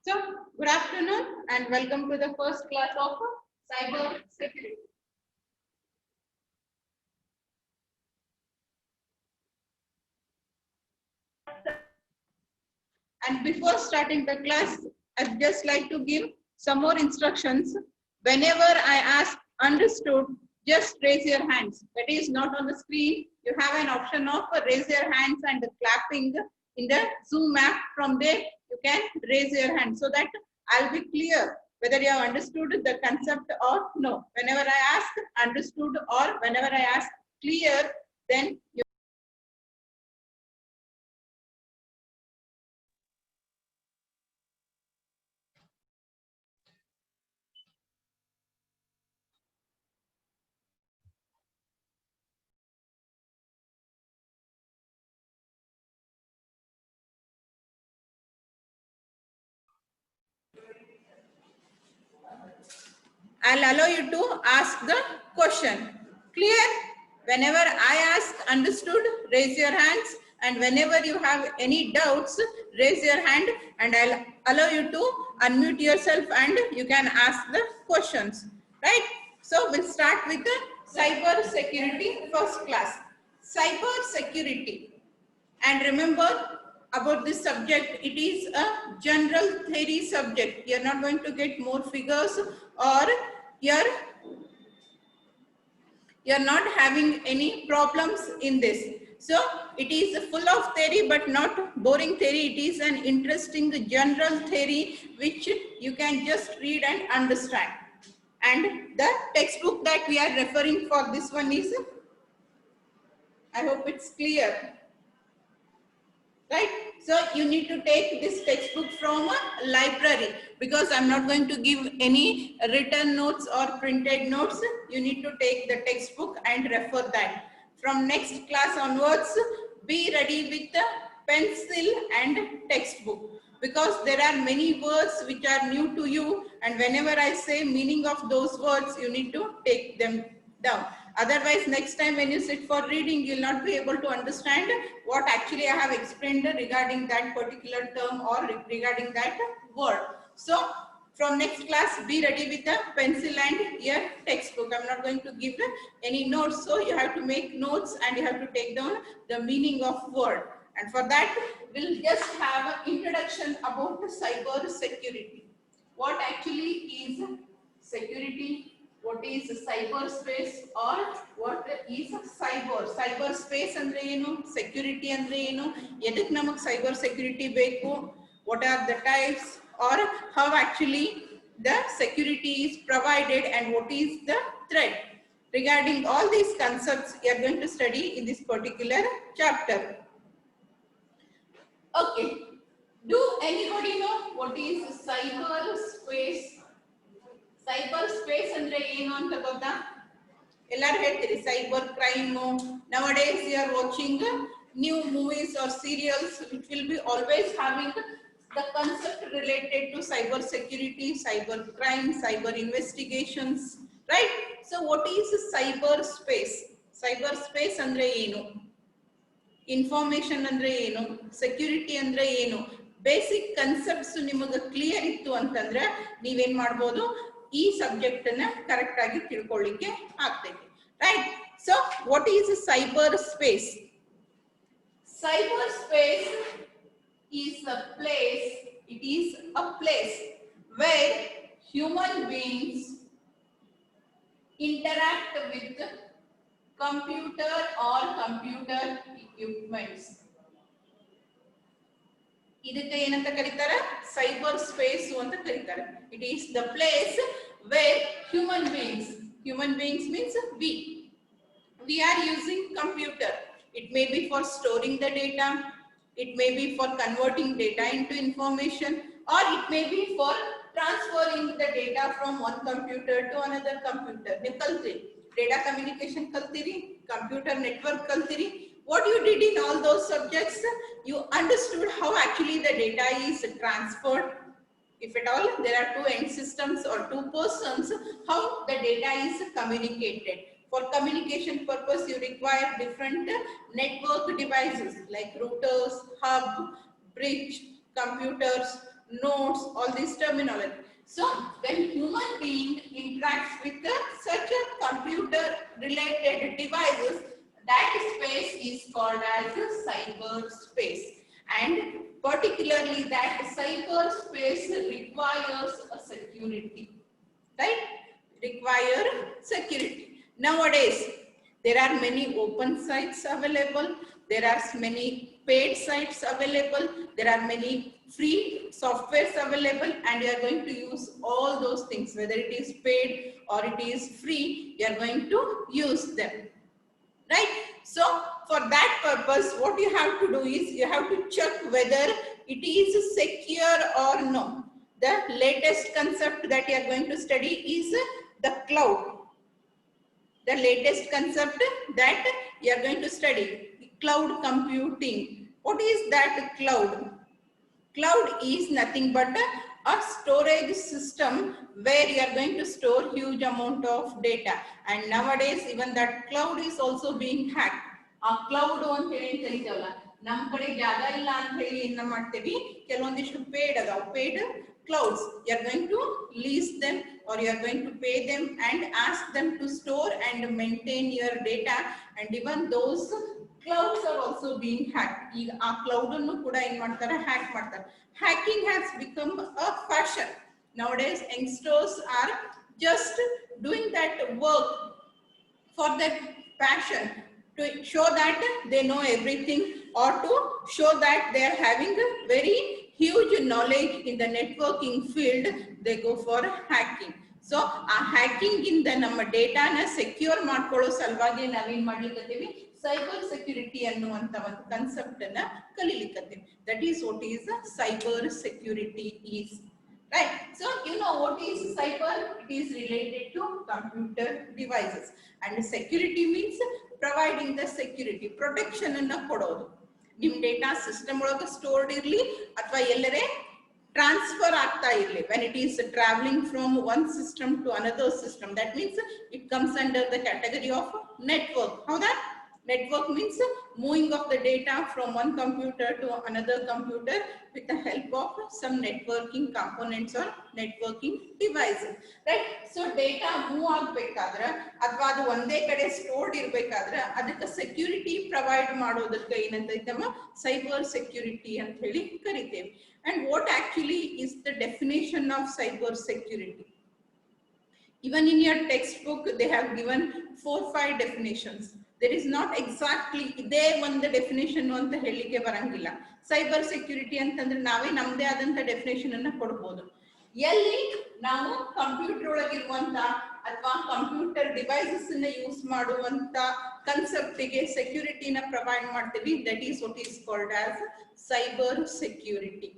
So, good afternoon and welcome to the first class of cyber security. And before starting the class, I'd just like to give some more instructions. Whenever I ask understood, just raise your hands. That is not on the screen. You have an option of raise your hands and clapping in the Zoom app. From there, you can raise your hand so that I'll be clear whether you have understood the concept or no. Whenever I ask understood or whenever I ask clear, then you I'll allow you to ask the question. Clear? Whenever I ask understood, raise your hands. And whenever you have any doubts, raise your hand and I'll allow you to unmute yourself and you can ask the questions. Right? So we'll start with the cyber security first class. Cyber security. And remember about this subject, it is a general theory subject. You are not going to get more figures or you're not having any problems in this. So it is full of theory but not boring theory. It is an interesting general theory which you can just read and understand. And the textbook that we are referring for this one is, I hope it's clear. Right? So you need to take this textbook from a library because I'm not going to give any written notes or printed notes. You need to take the textbook and refer that. From next class onwards, be ready with the pencil and textbook because there are many words which are new to you, and whenever I say meaning of those words, you need to take them down. Otherwise, next time when you sit for reading, you'll not be able to understand what actually I have explained regarding that particular term or regarding that word. So, from next class, be ready with the pencil and your textbook. I'm not going to give any notes, so you have to make notes and you have to take down the meaning of word. And for that, we'll just have an introduction about cyber security. What actually is security? What is cyberspace or what is cyberspace andre enu, security andre enu, edak namak cyber security beku, what are the types, or how actually the security is provided and what is the threat. Regarding all these concepts we are going to study in this particular chapter. Okay, do anybody know what is cyberspace? Cyberspace andre ಏನು ಅಂತ ಗೊತ್ತಾ? ಎಲ್ಲರೂ ಹೇಳ್ತೀರಿ cyber crime. Nowadays you are watching new movies or serials which will be always having the concept related to cyber security, cyber crime, cyber investigations, right? So what is cyberspace? Cyberspace andre ಏನು? Information andre ಏನು? Security andre ಏನು? Basic concepts ನಿಮಗೆ clear ಇತ್ತು ಅಂತಂದ್ರೆ ನೀವೇನ್ ಮಾಡ್ಬೋದು, ಈ subject ಅನ್ನ ಕರೆಕ್ಟ್ ಆಗಿ ತಿಳ್ಕೊಳ್ಳಿಕ್ಕೆ ಆಗ್ತೈತಿ. Right? So what is cyber space? Cyber space is a place, it is a place where human beings interact with computer or computer equipments. ಇದಕ್ಕೆ ಏನಂತ ಕರೀತಾರೆ? ಸೈಬರ್ ಸ್ಪೇಸ್ ಅಂತ ಕರೀತಾರೆ. It is the place where human beings means we are using computer. It may be for storing the data, it may be for converting data into information, or it may be for transferring the data from one computer to another computer. ನೀವು ಕಲ್ತಿರಿ, data communication ಕಲ್ತಿರಿ, computer network ಕಲ್ತಿರಿ. What you did in all those subjects, you understood how actually the data is transferred. If at all there are two end systems or two persons, how the data is communicated. For communication purpose, you require different network devices like routers, hub, bridge, computers, nodes, all this terminology. So when human being interacts with such a computer related devices, that space is called as cyberspace, and particularly that cyberspace requires a security, right? Require security. Nowadays, there are many open sites available. There are many paid sites available. There are many free softwares available, and you are going to use all those things, whether it is paid or it is free, you are going to use them, right? So for that purpose, what you have to do is you have to check whether it is secure or no. The latest concept that you are going to study is the cloud. The latest concept that you are going to study, cloud computing. What is that cloud? Cloud is nothing but a storage system where you are going to store huge amount of data, and nowadays even that cloud is also being hacked. ಆ cloud ಅಂತ ಹೇಳಿ ಕರೀತೇವಲ್ಲ, ನಮ್ಮ ಕಡೆ ಜಾಗ ಇಲ್ಲ ಅಂತ ಹೇಳಿ ಏನ್ ಮಾಡ್ತೇವಿ, ಕೆಲವೊಂದಿಷ್ಟು ಪೇಡ್ ಅದಾವ, paid clouds. You are going to lease them or you are going to pay them and ask them to store and maintain your data, and even those clouds are also being hacked. ಈಗ ಆ cloud ಅನ್ನು ಕೂಡ ಏನ್ ಮಾಡ್ತಾರೆ, hack ಮಾಡ್ತಾರೆ. Hacking has become a fashion. Nowadays youngsters are just doing that work for their passion, to show that they know everything or to show that they are having a very huge knowledge in the networking field. They go for hacking. So a hacking in the ನಮ್ಮ ಡೇಟಾನ secure ಮಾಡ್ಕೊಳ್ಳೋ ಸಲುವಾಗಿ ನಾವೇನ್ ಮಾಡ್ಲಿಕ್ಕತ್ತೀವಿ, cyber security ಅನ್ನುವಂತ ಒಂದು concept ಅನ್ನ ಕಲಿಲಿಕ್ಕತ್ತೀವಿ. That is what is cyber security is. Right. So you know what is cyber? It is related to computer devices, and security means providing the security, protection anna kododu. Nim data system olaga stored irli athwa ellare transfer ಆಗ್ತಾ ಇರಲಿ, when it is traveling from one system to another system, that means it comes under the category of network. Howda? Network means moving of the data from one computer to another computer with the help of some networking components or networking devices, right? So data move ಆಗಬೇಕಾದ್ರೆ ಅಥವಾ ಅದು ಒಂದೇ ಕಡೆ stored ಇರಬೇಕಾದ್ರೆ ಅದಕ್ಕೆ security provide ಮಾಡೋದಕ್ಕೆ ಏನಂತೈತಮ್ಮ, cyber security ಅಂತ ಹೇಳಿ ಕರಿತೇವೆ. And what actually is the definition of cyber security? Even in your textbook they have given 4-5 definitions. There is not exactly ಇದೇ ಒಂದು ಡೆಫಿನೇಷನ್ ಅಂತ ಹೇಳಿಕೆ ಬರಂಗಿಲ್ಲ. ಸೈಬರ್ ಸೆಕ್ಯೂರಿಟಿ ಅಂತಂದ್ರೆ ನಾವೇ ನಮ್ದೇ ಆದಂತ ಡೆಫಿನೇಷನ್ ಅನ್ನ ಕೊಡಬಹುದು. ಎಲ್ಲಿ ನಾವು ಕಂಪ್ಯೂಟರ್ ಒಳಗಿರುವಂತ ಅಥವಾ ಕಂಪ್ಯೂಟರ್ ಡಿವೈಸಸ್ ಅನ್ನ ಯೂಸ್ ಮಾಡುವಂತ ಕಾನ್ಸೆಪ್ಟ್ ಗೆ ಸೆಕ್ಯೂರಿಟಿನ ಪ್ರೊವೈಡ್ ಮಾಡ್ತೀವಿ, that is what is called as cyber security.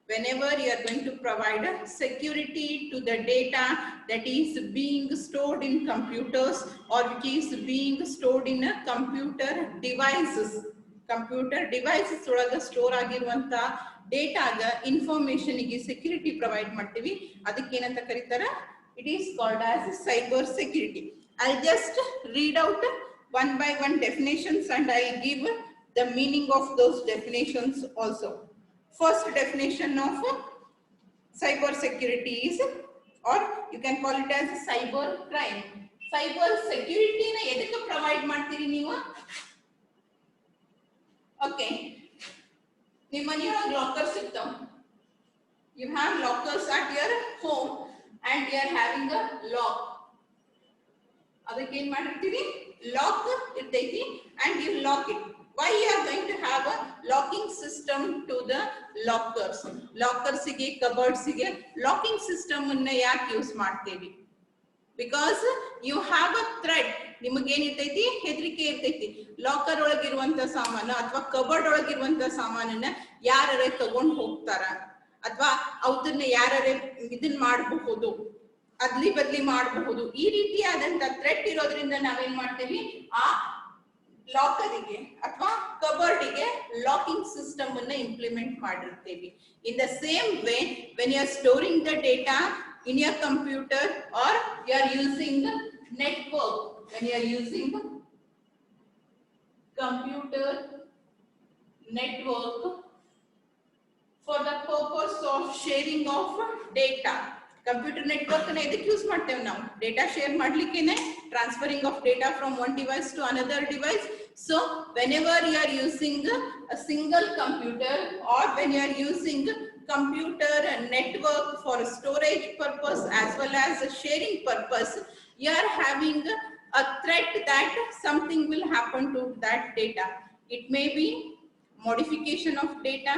Whenever you are going to provide security to the data that is being stored in computers or which is being stored in a computer devices ಒಳಗೆ store ಆಗಿರುವಂತ ಡೇಟಾಗ information ಗೆ security provide ಮಾಡ್ತೀವಿ. ಅದಕ್ಕೆ ಏನಂತ ಕರೀತಾರ, it is called as cyber security. I'll just read out one by one definitions and I'll give the meaning of those definitions also. First definition of cyber security is, or you can call it as cyber crime. Cyber security na edukku provide ಮಾಡ್ತೀರಿ ನೀವು? Okay, ನಿಮ್ಮ ಮನೆಯೊಳಗೆ lockers ಇರ್ತಾವ. You have lockers at your home and you are having a lock. ಅದಕ್ಕೆ ಏನ್ ಮಾಡಿರ್ತೀವಿ, lock ಇರ್ತೈತಿ and you lock it. Why you are going to have a locking system to the lockers? Lockers ಗೆ, cupboards ಗೆ locking system ಅನ್ನ ಯಾಕೆ use ಮಾಡ್ತೀವಿ? Because you have a threat. ನಿಮಗೆ ಏನಿರ್ತೈತಿ, ಹೆದರಿಕೆ ಇರ್ತೈತಿ. ಲಾಕರ್ ಒಳಗಿರುವಂತ ಸಾಮಾನು ಅಥವಾ ಕಬರ್ಡ್ ಒಳಗಿರುವಂತ ಸಾಮಾನನ್ನ ಯಾರೇ ತಗೊಂಡು ಹೋಗ್ತಾರ ಅಥವಾ ಅವನ್ನ ಯಾರೇ ಇದನ್ನ ಮಾಡಬಹುದು, ಅದ್ಲಿ ಬದ್ಲಿ ಮಾಡಬಹುದು. ಈ ರೀತಿಯಾದಂತ ಥ್ರೆಟ್ ಇರೋದ್ರಿಂದ ನಾವೇನ್ ಮಾಡ್ತೀವಿ, ಆ ಲಾಕರಿಗೆ ಅಥವಾ ಕಬರ್ಡಿಗೆ ಲಾಕಿಂಗ್ ಸಿಸ್ಟಮ್ ಅನ್ನ ಇಂಪ್ಲಿಮೆಂಟ್ ಮಾಡಿರ್ತೀವಿ. In the same way, when you are storing the data in your computer or you are using network, when you are using computer network for the purpose of sharing of data. Computer network na edike use ಮಾಡ್ತೇವೆ ನಾವು data share ಮಾಡ್ಲಿಕ್ಕೆನೆ, transferring of data from one device to another device. So whenever you are using a single computer or when you are using computer network for storage purpose as well as a sharing purpose, you are having a threat that something will happen to that data. It may be modification of data,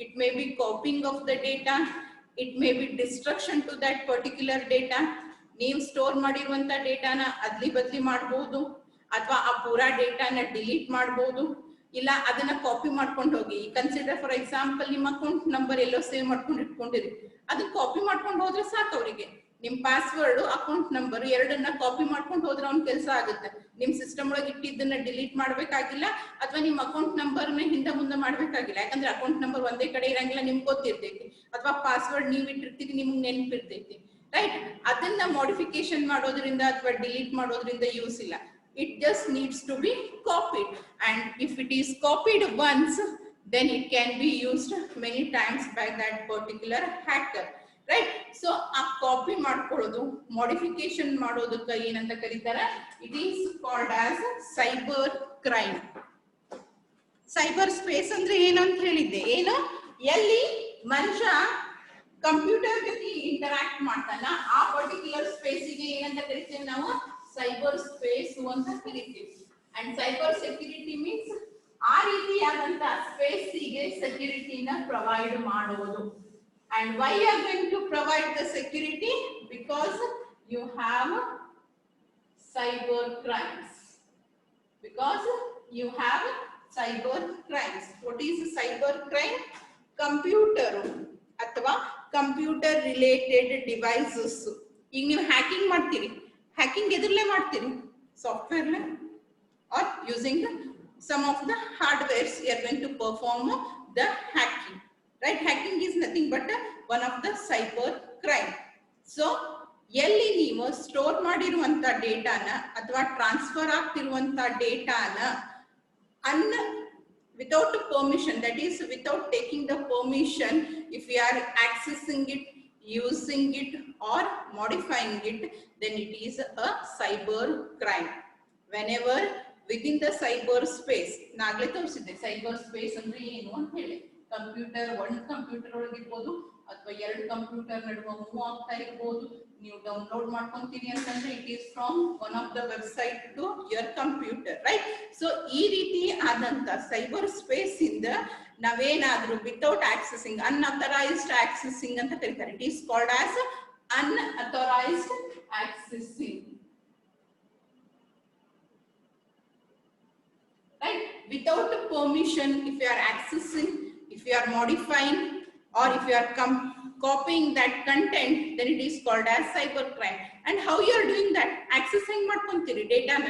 it may be copying of the data, it may be destruction to that particular data. ನೀವು store ಮಾಡಿರುವಂತ ಡೇಟಾನ ಅದ್ಲಿ ಬದ್ಲಿ ಮಾಡಬಹುದು, ಅಥವಾ ಆ ಪೂರಾ ಡೇಟಾನ delete ಮಾಡಬಹುದು, ಇಲ್ಲ ಅದನ್ನ ಕಾಪಿ ಮಾಡ್ಕೊಂಡು ಹೋಗಿ. ಕನ್ಸಿಡರ್ ಫಾರ್ ಎಕ್ಸಾಂಪಲ್ ನಿಮ್ಮ ಅಕೌಂಟ್ ನಂಬರ್ ಎಲ್ಲೋ ಸೇವ್ ಮಾಡ್ಕೊಂಡು ಇಟ್ಕೊಂಡಿರಿ, ಅದನ್ನ ಕಾಪಿ ಮಾಡ್ಕೊಂಡು ಹೋದ್ರೆ ಸಾಕು ಅವರಿಗೆ. ನಿಮ್ ಪಾಸ್ವರ್ಡ್ ಅಕೌಂಟ್ ನಂಬರ್ ಎರಡನ್ನ ಕಾಪಿ ಮಾಡ್ಕೊಂಡು ಹೋದ್ರೆ ಅವ್ನ ಕೆಲಸ ಆಗುತ್ತೆ. ನಿಮ್ ಸಿಸ್ಟಮ್ ಒಳಗೆ ಇಟ್ಟಿದ್ದನ್ನ ಡಿಲೀಟ್ ಮಾಡ್ಬೇಕಾಗಿಲ್ಲ, ಅಥವಾ ನಿಮ್ ಅಕೌಂಟ್ ನಂಬರ್ನ ಹಿಂದೆ ಮುಂದೆ ಮಾಡ್ಬೇಕಾಗಿಲ್ಲ. ಯಾಕಂದ್ರೆ ಅಕೌಂಟ್ ನಂಬರ್ ಒಂದೇ ಕಡೆ ಇರಂಗಿಲ್ಲ, ನಿಮ್ಗೆ ಗೊತ್ತಿರ್ತೈತಿ, ಅಥವಾ ಪಾಸ್ವರ್ಡ್ ನೀವ್ ಇಟ್ಟಿರ್ತೀರಿ, ನಿಮ್ಗೆ ನೆನಪಿರ್ತೈತಿ, ರೈಟ್? ಅದನ್ನ ಮಾಡಿಫಿಕೇಶನ್ ಮಾಡೋದ್ರಿಂದ ಅಥವಾ ಡಿಲೀಟ್ ಮಾಡೋದ್ರಿಂದ ಯೂಸ್ ಇಲ್ಲ. It just needs to be copied, and if it is copied once, then it can be used many times by that particular hacker, right? So a copy ಮಾಡ್ಕೊಳ್ಳೋದು, modification ಮಾಡೋದಕ್ಕೆ ಏನಂತ ಕರೀತಾರೆ? It is called as cyber crime. Cyber space ಅಂದ್ರೆ ಏನು ಅಂತ ಹೇಳಿದ್ದೆ, ಏನು ಎಲ್ಲಿ ಮನುಷ್ಯ ಕಂಪ್ಯೂಟರ್ ಜೊತೆ ಇಂಟರಾಕ್ಟ್ ಮಾಡ್ತಾನ ಆ ಪರ್ಟಿಕ್ಯುಲರ್ ಸ್ಪೇಸಿಗೆ ಏನಂತ ಕರಿತೀವಿ ನಾವು? ಸೈಬರ್ ಸ್ಪೇಸ್ ಅಂತ ಕರಿತೀವಿ. ಅಂಡ್ ಸೈಬರ್ ಸೆಕ್ಯೂರಿಟಿ ಮೀನ್ಸ್ ಆ ರೀತಿಯಾದಂತ ಸ್ಪೇಸಿಗೆ ಸೆಕ್ಯೂರಿಟಿನ ಪ್ರೊವೈಡ್ ಮಾಡುವುದು. And why you are going to provide the security? Because you have cyber crimes. Because you have cyber crimes. What is cyber crime? Computer ಅಥವಾ computer related devices. ಈಗ ನೀವು hacking ಮಾಡ್ತೀರಿ, hacking ಎದ್ರಲ್ಲೇ ಮಾಡ್ತೀರಿ? ಸಾಫ್ಟ್ವೇರ್ಲೆ are using some of the hardwares you are going to perform the hacking, right? Hacking is nothing but one of the cyber crime. So ಎಲ್ಲಿ ನೀವು store ಮಾಡಿರುವಂತ ಡೇಟಾನ ಅಥವಾ transfer ಆಗ್ತಿರುವಂತ ಡೇಟಾನ without permission, that is without taking the permission, if you are accessing it, using it or modifying it, then it is a cyber crime. Whenever within the cyber space, ನಾಗಲೇ ತೋರಿಸಿದ್ದೆ cyber space ಅಂದ್ರೆ ಏನು ಅಂತ ಹೇಳಿ. Computer, ಒಂದು computer ಒಳಗಿರ್ಬೋದು ಅಥವಾ ಎರಡು computer ನಡುವೆ ಮೂವ್ ಆಗ್ತಾ ಇರ್ಬೋದು. ನೀವು ಡೌನ್ಲೋಡ್ ಮಾಡ್ಕೊಂತೀರಿ ಅಂತಂದ್ರೆ it is from one of the website to your computer, right? So ಈ ರೀತಿ ಆದಂತ ಸೈಬರ್ ಸ್ಪೇಸ್ ಇಂದ ನಾವೇನಾದ್ರೂ ವಿತೌಟ್ ಆಕ್ಸೆಸಿಂಗ್, ಅನ್ಅಥರೈಸ್ಡ್ ಆಕ್ಸೆಸಿಂಗ್ ಅಂತ ಕರೀತಾರೆ. It is called as unauthorised accessing, right? Without permission, if you are accessing, if you are modifying, or if you are copying that content, then it is called as cyber crime. And how you are doing that? Accessing ಮಾಡ್ಕೊಂತೀರಿ ಡೇಟಾನ.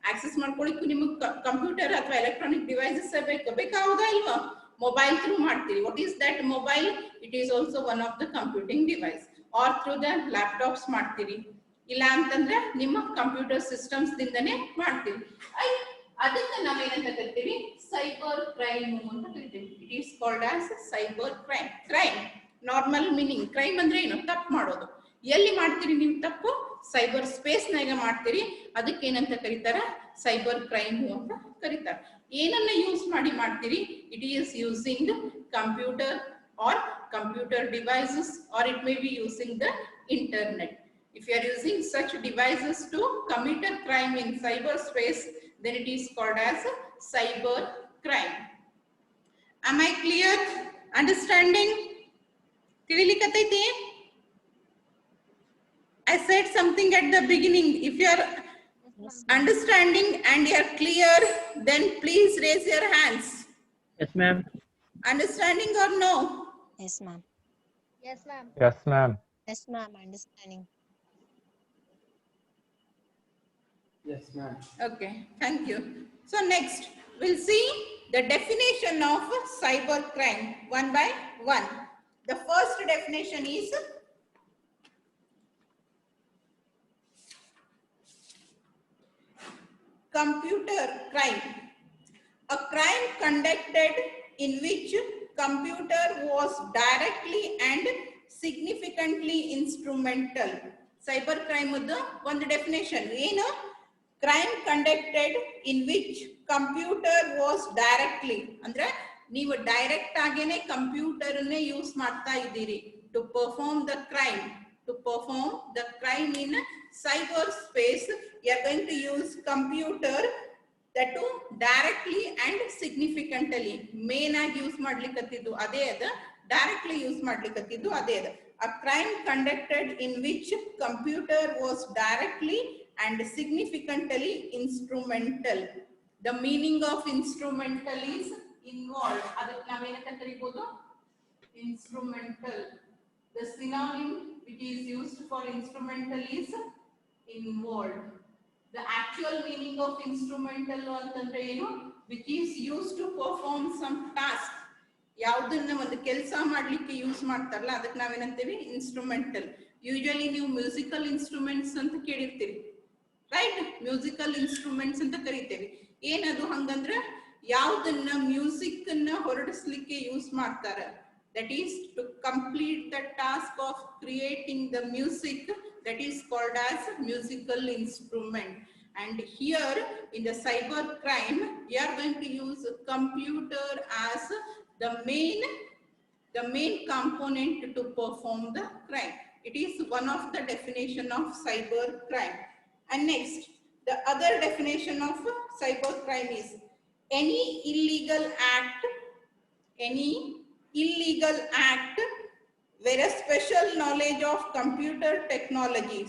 Access ಮಾಡ್ಕೊಳ್ಳಿಕ್ಕೂ ನಿಮಗೆ computer ಅಥವಾ electronic devices ಬೇಕಾವುದಾ ಇಲ್ವಾ? Mobile through ಮಾಡ್ತೀರಿ. What is that mobile? It is also one of the computing device. Or through the laptops ಮಾಡ್ತೀರಿ, ಇಲ್ಲ ಅಂತಂದ್ರೆ ನಿಮ್ಮ ಕಂಪ್ಯೂಟರ್ ಸಿಸ್ಟಮ್ಸ್ ದಿಂದನೇ ಮಾಡ್ತೀವಿ. ಅದಕ್ಕೆ ನಾವೇನಂತ ಕರಿತೀವಿ? ಸೈಬರ್ ಕ್ರೈಮ್ ಅಂತ ಕರಿತೀವಿ. It is called as cyber crime. Crime normal meaning, crime ಅಂದ್ರೆ ಏನು? ತಪ್ಪು ಮಾಡೋದು. ಎಲ್ಲಿ ಮಾಡ್ತೀರಿ ನೀವು ತಪ್ಪು? ಸೈಬರ್ ಸ್ಪೇಸ್ ನಾಗ ಮಾಡ್ತೀರಿ. ಅದಕ್ಕೆ ಏನಂತ ಕರೀತಾರ? ಸೈಬರ್ ಕ್ರೈಮ್ ಅಂತ ಕರೀತಾರೆ. ಏನನ್ನ ಯೂಸ್ ಮಾಡಿ ಮಾಡ್ತೀರಿ? It is using computer or computer devices, or it may be using the internet. If you are using such devices to commit a crime in cyberspace, then it is called as cyber crime. Am I clear? Understanding? ತಿಳಿಲಿಕತ್ತೈತಿ? I said something at the beginning. If you are understanding and you are clear, then please raise your hands. Yes, ma'am. Understanding or no? Yes, ma'am. Yes, ma'am. Yes, ma'am. Yes, ma'am. Understanding. Yes, ma'am. Okay, thank you. So next, we'll see the definition of cyber crime one by one. The first definition is computer crime. A crime conducted in which computer was directly and significantly instrumental. Cyber crime one definition ಏನು crime conducted in which computer was directly ಅಂದ್ರೆ ನೀವು direct ಆಗೇನೆ computer ಅನ್ನೇ use ಮಾಡ್ತಾ ಇದ್ದೀರಿ to perform the crime in cyberspace. You are going to use computer that to directly and significantly main ಆಗಿ use ಮಾಡ್ಲಿಕ್ಕತ್ತಿದ್ದು ಅದೇ ಅದ, directly use ಮಾಡ್ಲಿಕ್ಕತ್ತಿದ್ದು ಅದೇ ಅದ. A crime conducted in which computer was directly and significantly instrumental. The meaning of instrumental is involved. ಅದಕ್ಕೆ ನಾವೇನಂತ ಕರೀಬಹುದು? Instrumental. The synonym which is used for instrumental is involved. The actual meaning of instrumental ಅಂತಂದ್ರೆ ಏನು? Which is used to perform some task. ಯಾವುದನ್ನ ಒಂದು ಕೆಲಸ ಮಾಡ್ಲಿಕ್ಕೆ use ಮಾಡ್ತಾರಲ್ಲ ಅದಕ್ಕೆ ನಾವೇನಂತೀವಿ? ಇನ್ಸ್ಟ್ರೂಮೆಂಟಲ್. ಯೂಶುವಲಿ ನೀವು ಮ್ಯೂಸಿಕಲ್ ಇನ್ಸ್ಟ್ರೂಮೆಂಟ್ಸ್ ಅಂತ ಕೇಳಿರ್ತೀರಿ, ರೈಟ್? ಮ್ಯೂಸಿಕಲ್ ಇನ್ಸ್ಟ್ರೂಮೆಂಟ್ಸ್ ಅಂತ ಕರಿತೇವೆ. ಏನದು ಹಂಗಂದ್ರೆ ಯಾವುದನ್ನ ಮ್ಯೂಸಿಕ್ ಅನ್ನ ಹೊರಡಿಸ್ಲಿಕ್ಕೆ ಯೂಸ್ ಮಾಡ್ತಾರ. That is to complete the task of creating the music, that is called as musical instrument. And here in the cyber crime, we are going to use computer as the main component to perform the crime. It is one of the definition of cyber crime. And next, the other definition of cyber crime is any illegal act where a special knowledge of computer technology,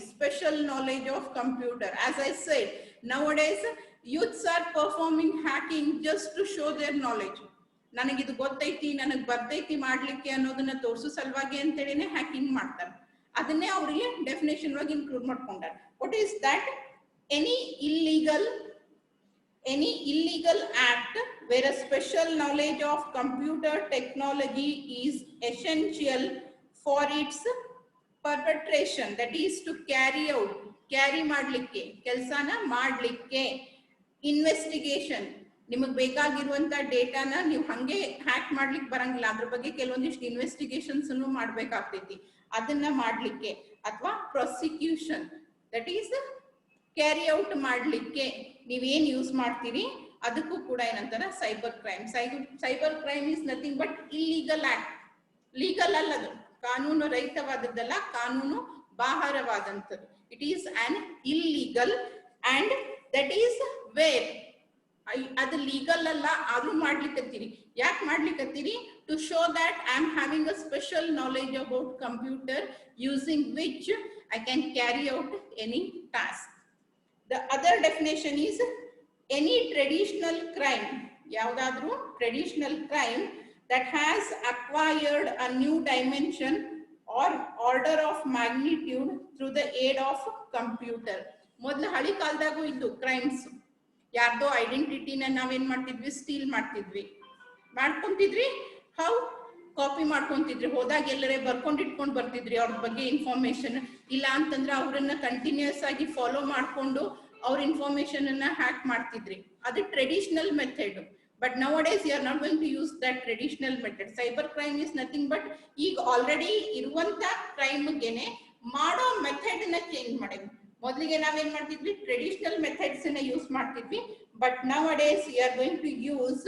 as I said, nowadays youths are performing hacking just to show their knowledge. ನನಗಿದು ಗೊತ್ತೈತಿ, ನನಗೆ ಬರ್ತೈತಿ ಮಾಡ್ಲಿಕ್ಕೆ ಅನ್ನೋದನ್ನ ತೋರಿಸೋ ಸಲುವಾಗಿ ಅಂತೇಳಿನೇ hacking ಮಾಡ್ತಾರೆ. ಅದನ್ನೇ ಅವರಿಗೆ ಡೆಫಿನೇಷನ್ ಒಳಗೆ ಇನ್ಕ್ಲೂಡ್ ಮಾಡ್ಕೊಂಡಾರೆ. What is that? Any illegal act where a special knowledge of computer technology is essential for its perpetration, that is to carry ಮಾಡ್ಲಿಕ್ಕೆ, ಕೆಲಸನ ಮಾಡ್ಲಿಕ್ಕೆ. ಇನ್ವೆಸ್ಟಿಗೇಷನ್, ನಿಮಗೆ ಬೇಕಾಗಿರುವಂತ ಡೇಟಾನ ನೀವು ಹಂಗೆ ಹ್ಯಾಕ್ ಮಾಡ್ಲಿಕ್ಕೆ ಬರಂಗಿಲ್ಲ, ಅದ್ರ ಬಗ್ಗೆ ಕೆಲವೊಂದಿಷ್ಟು ಇನ್ವೆಸ್ಟಿಗೇಷನ್ಸ್ ಅನ್ನು ಮಾಡ್ಬೇಕಾಗ್ತೈತಿ, ಅದನ್ನ ಮಾಡ್ಲಿಕ್ಕೆ. ಅಥವಾ prosecution, that is carry out ಮಾಡ್ಲಿಕ್ಕೆ ನೀವೇನ್ ಯೂಸ್ ಮಾಡ್ತೀರಿ ಅದಕ್ಕೂ ಕೂಡ ಏನಂತಾರ? Cyber crime. Cyber crime is nothing but illegal act. Legal ಅಲ್ಲದು, ಕಾನೂನು ರಹಿತವಾದದ್ದಲ್ಲ, ಕಾನೂನು ಬಾಹಿರವಾದಂಥದ್ದು. It is an illegal and that is where ಅದು ಲೀಗಲ್ ಅಲ್ಲ ಆದ್ರೂ ಮಾಡ್ಲಿಕ್ಕತ್ತೀರಿ. ಯಾಕೆ ಮಾಡ್ಲಿಕ್ಕತ್ತೀರಿ? To show that I am having a special knowledge about computer using which I can carry out any task. The other definition is any traditional crime, ಯಾವುದಾದ್ರೂ traditional crime that has acquired a new dimension or order of magnitude through the aid of computer. ಮೊದಲು ಹಳಿ ಕಾಲದಾಗೂ ಇದ್ದು crimes, ಯಾರ್ದೋ ಐಡೆಂಟಿಟಿನ ನಾವೇನ್ ಮಾಡ್ತಿದ್ವಿ? Steel ಮಾಡ್ಕೊಂತಿದ್ರಿ. How? Copy ಮಾಡ್ಕೊಂತಿದ್ರಿ. ಹೋದಾಗ ಎಲ್ಲರೇ ಬರ್ಕೊಂಡಿಟ್ಕೊಂಡು ಬರ್ತಿದ್ರಿ ಅವ್ರ ಬಗ್ಗೆ ಇನ್ಫಾರ್ಮೇಶನ್. ಇಲ್ಲ ಅಂತಂದ್ರೆ ಅವ್ರನ್ನ ಕಂಟಿನ್ಯೂಸ್ ಆಗಿ ಫಾಲೋ ಮಾಡ್ಕೊಂಡು ಅವ್ರ ಇನ್ಫಾರ್ಮೇಶನ್ ಅನ್ನ ಹ್ಯಾಕ್ ಮಾಡ್ತಿದ್ರಿ. ಅದು traditional method. But now days you are not going to use that traditional method. Cyber crime is nothing but ಈಗ ಆಲ್ರೆಡಿ ಇರುವಂತ ಕ್ರೈಮ್ಗೆನೆ ಮಾಡೋ ಮೆಥಡ್ ನ ಚೇಂಜ್ ಮಾಡಿದ್ವಿ. ಮೊದಲಿಗೆ ನಾವೇನ್ ಮಾಡ್ತಿದ್ವಿ? ಟ್ರೆಡಿಷನಲ್ ಮೆಥಡ್ಸ್ ಅನ್ನ ಯೂಸ್ ಮಾಡ್ತಿದ್ವಿ. But now days you are going to use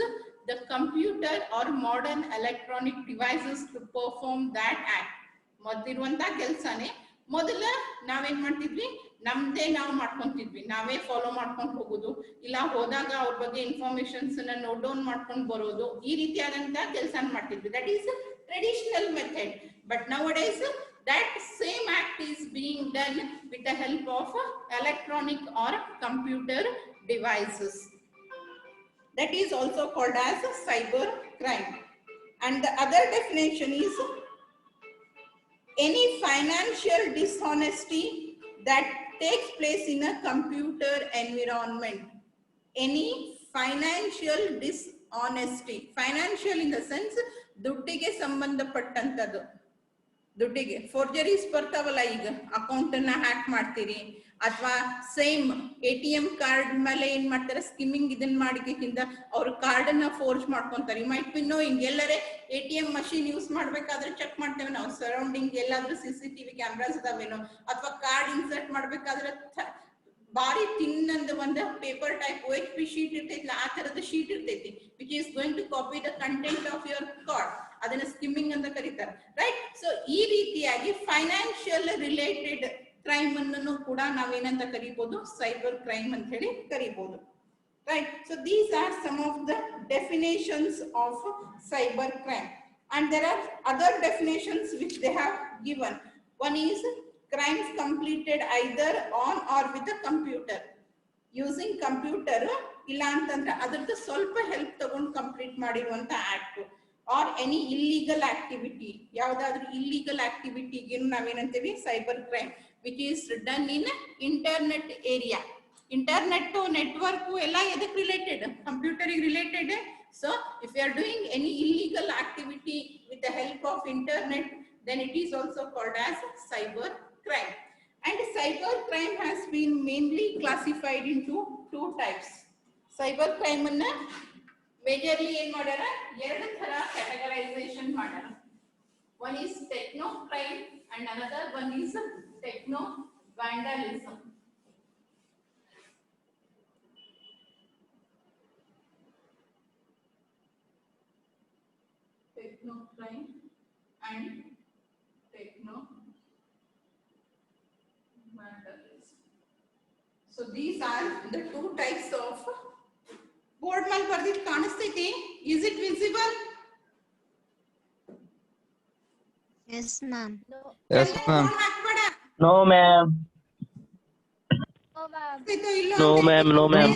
the computer or modern electronic devices to perform that act. ಮೊದಲಿರುವಂತ ಕೆಲಸನೇ ಮೊದಲ ನಾವೇನ್ ಮಾಡ್ತಿದ್ವಿ? ನಮ್ದೇ ನಾವು ಮಾಡ್ಕೊಂತಿದ್ವಿ, ನಾವೇ ಫಾಲೋ ಮಾಡ್ಕೊಂಡು ಹೋಗೋದು, ಇಲ್ಲ ಹೋದಾಗ ಅವ್ರ ಬಗ್ಗೆ ಇನ್ಫಾರ್ಮೇಶನ್ಸ್ ನೋಟ್ ಡೌನ್ ಮಾಡ್ಕೊಂಡು ಬರೋದು, ಈ ರೀತಿಯಾದಂತ ಕೆಲಸ ಮಾಡ್ತಿದ್ವಿ. That is traditional method. But ನೌಡೇಸ್ that same act is being done with the help of electronic or computer devices. That is also called as cyber crime. And the other definition is any financial dishonesty that takes place in a computer environment. Any financial dishonesty. Financial in the sense ದುಡ್ಡಿಗೆ ಸಂಬಂಧಪಟ್ಟಂತದ್ದು. ದುಡ್ಡಿಗೆ ಫೋರ್ಜರೀಸ್ ಬರ್ತಾವಲ್ಲ, ಈಗ account ಅನ್ನ hack ಮಾಡ್ತೀರಿ, ಅಥವಾ same ATM card ಮೇಲೆ ಏನ್ ಮಾಡ್ತಾರೆ, ಸ್ಕಿಮ್ಮಿಂಗ್ ಇದನ್ನ ಮಾಡಿಕಿಂತ ಅವ್ರ ಕಾರ್ಡ್ ಅನ್ನ ಫೋರ್ಜ್ ಮಾಡ್ಕೊಂತಾರೆ. ಮೈಟ್ ಬಿ ನೋಯಿಂಗ್ ಎಲ್ಲರೇ ATM ಮಷೀನ್ ಯೂಸ್ ಮಾಡ್ಬೇಕಾದ್ರೆ ಚೆಕ್ ಮಾಡ್ತೇವೆ ನಾವು ಸರೌಂಡಿಂಗ್ ಎಲ್ಲಾದ್ರೂ CCTV ಕ್ಯಾಮ್ರಾಸ್ ಇದಾವೇನೋ, ಅಥವಾ ಕಾರ್ಡ್ ಇನ್ಸರ್ಟ್ ಮಾಡ್ಬೇಕಾದ್ರೆ ಬಾರಿ ತಿನ್ನಂದ ಒಂದು ಪೇಪರ್ ಟೈಪ್ OHP ಶೀಟ್ ಇರ್ತೈತಿ, ಆ ತರದ ಶೀಟ್ ಇರ್ತೈತಿ which is going to copy the content of your card. ಅದನ್ನ ಸ್ಕಿಮ್ಮಿಂಗ್ ಅಂತ ಕರೀತಾರೆ, ರೈಟ್. ಸೊ ಈ ರೀತಿಯಾಗಿ ಫೈನಾನ್ಷಿಯಲ್ ರಿಲೇಟೆಡ್ ಕ್ರೈಮ್ ಅನ್ನು ಕೂಡ ನಾವೇನಂತ ಕರಿಬಹುದು, ಸೈಬರ್ ಕ್ರೈಮ್ ಅಂತ ಹೇಳಿ ಕರಿಬಹುದು, right. So these are some of the definitions of cyber crime, and there are other definitions which they have given. One is crimes completed either on or with a computer, using computer illa antandre adardu solpa help tagondu complete ಮಾಡಿರುವಂತ act, or any illegal activity, ಯಾವ್ದಾದ್ರೂ illegal activity ಗೆ ನಾವೇನಂತೀವಿ cyber crime, which is done in internet area. Internet network ಎಲ್ಲ ಎದಕ್ಕೆ related, computer related. So if you are doing any illegal activity with the help of internet, then it is also called as cyber crime. And cyber crime has been mainly classified into two types. Cyber crime ಅನ್ನ majorly ಏನ್ ಮಾಡ್ಯಾರ, ಎರಡು ತರ categorization ಮಾಡ್ಯಾರ. One is techno crime and another one is techno vandalism. Techno crime and techno vandalism. So these are the two types of. Board mal bardit ಕಾಣಿಸ್ತೈತಿ, is it visible? Yes, ma'am. Yes, ma'am. No, ma'am. No, ma'am. No, ma'am.